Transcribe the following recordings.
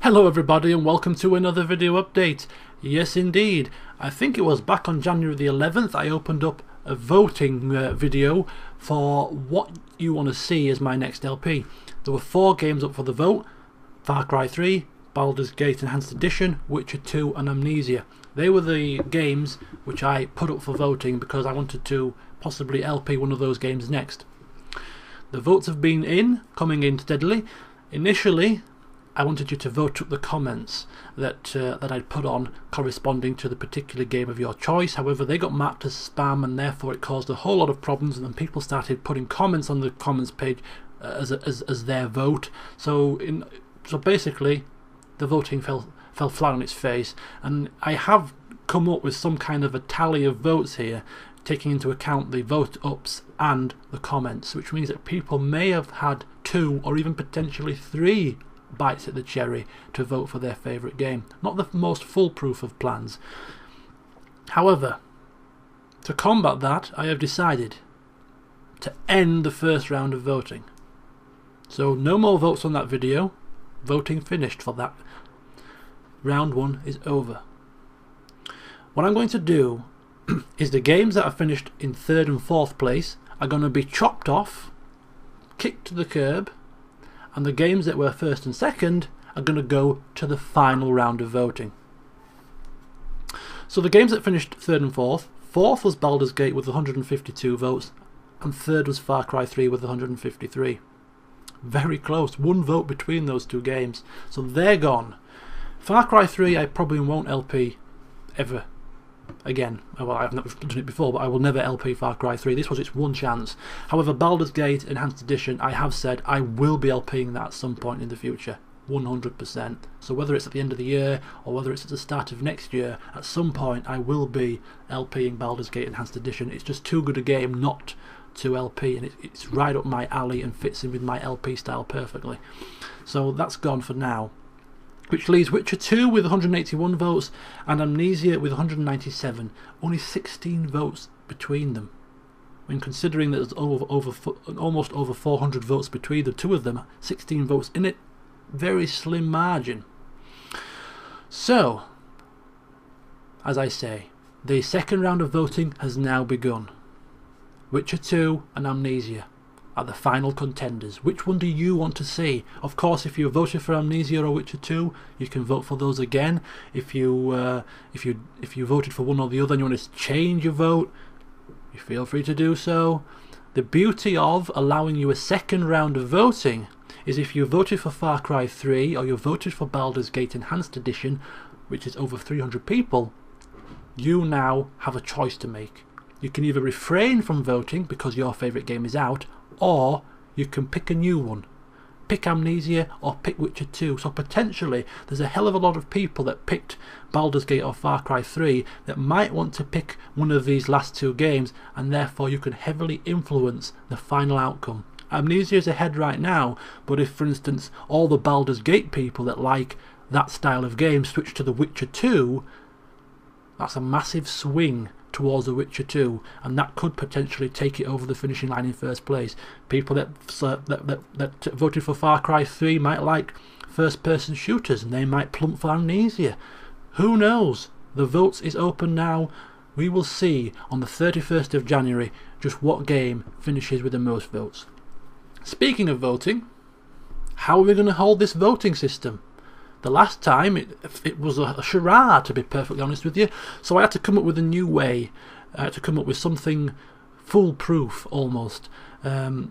Hello everybody and welcome to another video update. Yes indeed, I think it was back on January the 11th I opened up a voting video for what you want to see as my next LP. There were 4 games up for the vote: Far Cry 3, Baldur's Gate Enhanced Edition, Witcher 2 and Amnesia. They were the games which I put up for voting because I wanted to possibly LP one of those games next. The votes have been coming in steadily. Initially I wanted you to vote up the comments that I'd put on corresponding to the particular game of your choice. However, they got mapped as spam and therefore it caused a whole lot of problems, and then people started putting comments on the comments page as their vote. So basically the voting fell flat on its face, and I have come up with some kind of a tally of votes here, taking into account the vote ups and the comments, which means that people may have had 2 or even potentially 3 bites at the cherry to vote for their favourite game. Not the most foolproof of plans. However, to combat that, I have decided to end the first round of voting. So no more votes on that video. Voting finished for that. Round 1 is over. What I'm going to do is the games that are finished in 3rd and 4th place are going to be chopped off, kicked to the curb, and the games that were 1st and 2nd are going to go to the final round of voting. So the games that finished 3rd and 4th, 4th was Baldur's Gate with 152 votes, and 3rd was Far Cry 3 with 153. Very close, 1 vote between those 2 games, so they're gone. Far Cry 3 I probably won't LP ever again. Well, I've never done it before, but I will never LP Far Cry 3. This was its one chance. However, Baldur's Gate Enhanced Edition, I have said I will be LPing that at some point in the future, 100%. So whether it's at the end of the year or whether it's at the start of next year, at some point I will be LPing Baldur's Gate Enhanced Edition. It's just too good a game not to LP, and it's right up my alley and fits in with my LP style perfectly. So that's gone for now, which leaves Witcher 2 with 181 votes and Amnesia with 197. Only 16 votes between them. When considering that there's almost over 400 votes between the 2 of them, 16 votes in it, very slim margin. So, as I say, the second round of voting has now begun. Witcher 2 and Amnesia are the final contenders. Which one do you want to see? Of course, if you voted for Amnesia or Witcher 2, you can vote for those again. If you voted for one or the other and you want to change your vote, you feel free to do so. The beauty of allowing you a second round of voting is if you voted for Far Cry 3 or you voted for Baldur's Gate Enhanced Edition, which is over 300 people, you now have a choice to make. You can either refrain from voting because your favourite game is out, or you can pick a new one. Pick Amnesia or pick Witcher 2. So potentially there's a hell of a lot of people that picked Baldur's Gate or Far Cry 3 that might want to pick one of these last 2 games, and therefore you can heavily influence the final outcome. Amnesia is ahead right now, but if for instance all the Baldur's Gate people that like that style of game switch to the Witcher 2, that's a massive swing towards The Witcher 2, and that could potentially take it over the finishing line in 1st place. People that voted for Far Cry 3 might like first-person shooters, and they might plump for Amnesia. Who knows? The votes is open now. We will see on the 31st of January just what game finishes with the most votes. Speaking of voting, how are we going to hold this voting system? The last time it was a charade, to be perfectly honest with you, so I had to come up with a new way. I had to come up with something foolproof almost, to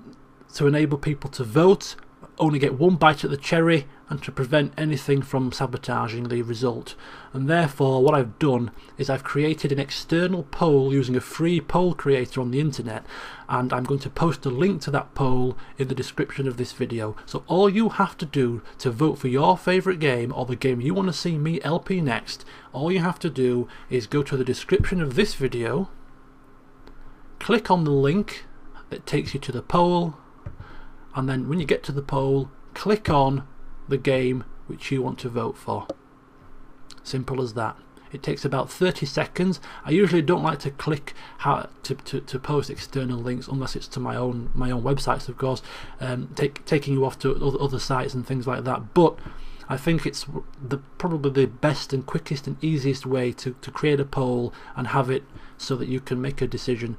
enable people to vote, only get 1 bite at the cherry, and to prevent anything from sabotaging the result. And therefore what I've done is I've created an external poll using a free poll creator on the internet, and I'm going to post a link to that poll in the description of this video. So all you have to do to vote for your favourite game or the game you want to see me LP next, all you have to do is go to the description of this video, click on the link that takes you to the poll, and then when you get to the poll, click on the game which you want to vote for. Simple as that. It takes about 30 seconds. I usually don't like to click how to post external links unless it's to my own websites, of course, taking you off to other sites and things like that. But I think it's probably the best and quickest and easiest way to create a poll and have it so that you can make a decision,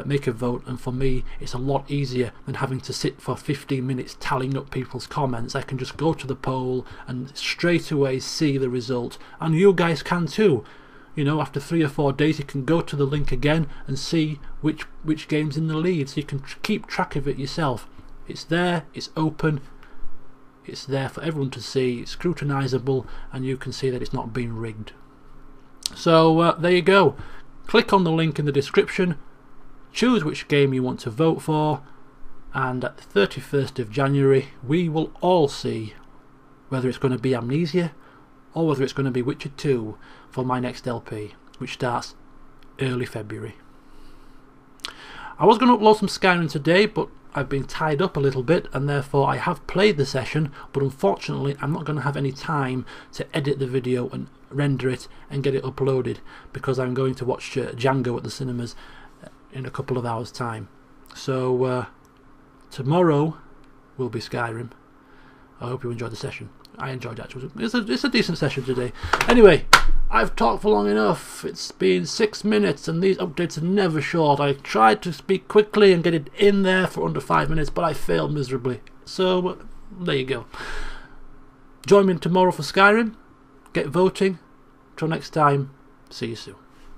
make a vote. And for me, it's a lot easier than having to sit for 15 minutes tallying up people's comments. I can just go to the poll and straight away see the result, and you guys can too. You know, after 3 or 4 days you can go to the link again and see which game's in the lead, so you can keep track of it yourself. It's there, it's open, it's there for everyone to see, it's scrutinizable, and you can see that it's not being rigged. So there you go. Click on the link in the description, choose which game you want to vote for, and at the 31st of January we will all see whether it's going to be Amnesia or whether it's going to be Witcher 2 for my next LP, which starts early February. I was going to upload some Skyrim today, but I've been tied up a little bit, and therefore I have played the session, but unfortunately I'm not going to have any time to edit the video and render it and get it uploaded, because I'm going to watch Django at the cinemas in a couple of hours time. So tomorrow will be Skyrim. I hope you enjoyed the session. I enjoyed it actually. It's a decent session today. Anyway, I've talked for long enough. It's been 6 minutes and these updates are never short. I tried to speak quickly and get it in there for under 5 minutes, but I failed miserably. So there you go. Join me tomorrow for Skyrim. Get voting. Till next time, see you soon.